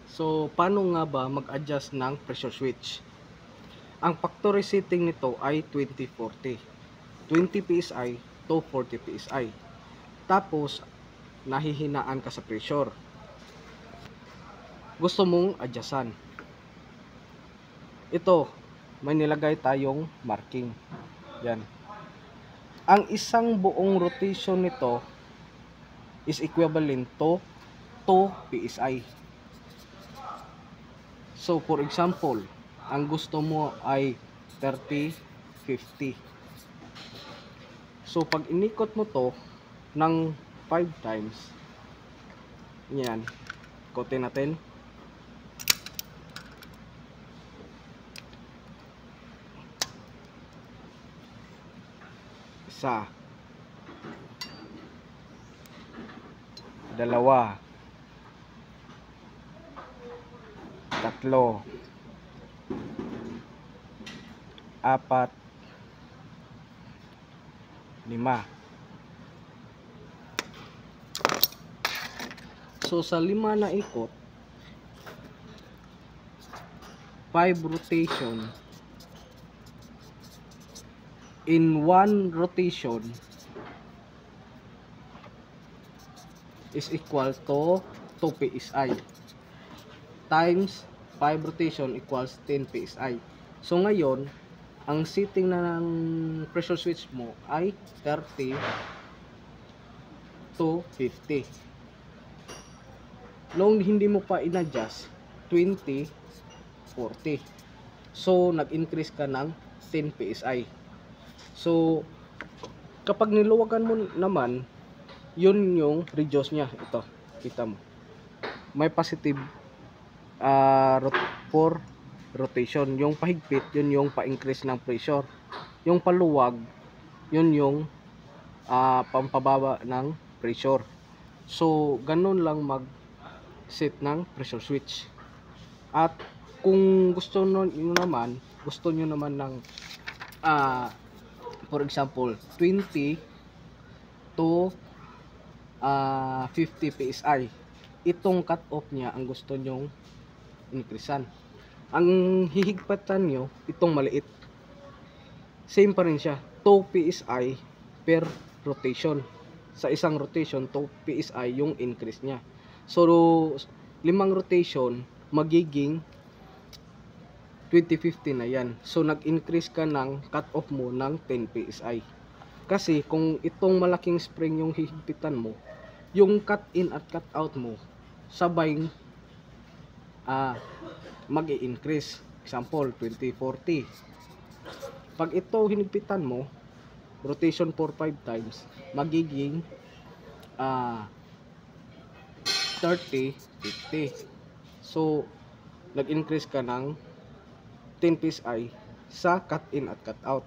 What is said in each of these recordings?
So, paano nga ba mag-adjust ng pressure switch? Ang factory setting nito ay 20-40. 20 PSI to 40 PSI. Tapos, nahihinaan ka sa pressure. Gusto mong adjustan. Ito, may nilagay tayong marking. Yan. Ang isang buong rotation nito is equivalent to 2 PSI. So, for example, ang gusto mo ay 30-50. So, pag inikot mo to ng 5 times, yan, ikotin natin. Isa, dalawa, tatlo, apat, lima. So sa 5 na ikot, 5 rotation in 1 rotation is equal to 2 PSI times 5 rotation equals 10 PSI. So ngayon, ang setting na ng pressure switch mo ay 30 to 50. Long hindi mo pa in-adjust, 20, 40. So nag-increase ka ng 10 PSI. So kapag niluwagan mo naman, yun yung reduce niya. Ito, kita mo. May positive for rotation. Yung pahigpit, yun yung pa-increase ng pressure. Yung paluwag, yun yung pampababa ng pressure. So ganun lang mag-set ng pressure switch. At kung gusto nyo naman ng for example 20 to 50 PSI, itong cut off niya ang gusto nyong increasean. Ang hihigpatan nyo itong maliit, same pa rin siya, 2 PSI per rotation. Sa isang rotation 2 PSI yung increase niya. So 5 rotation magiging 20-50 na yan. So nag-increase ka ng cut off mo ng 10 PSI. Kasi kung itong malaking spring yung hihigpitan mo, yung cut in at cut out mo sabay mag-i-increase. Example 20-40. Pag ito hinigpitan mo, rotation for 5 times, magiging 30-50. So nag-increase ka ng 10 PSI sa cut in at cut out.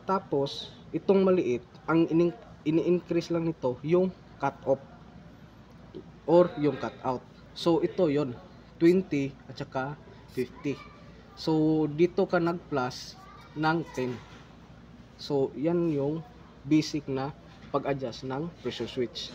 Tapos itong maliit, ang ini-increase lang nito yung cut off or yung cut out. So ito yon 20 at saka 50. So dito ka nag-plus ng 10. So yan yung basic na pag-adjust ng pressure switch.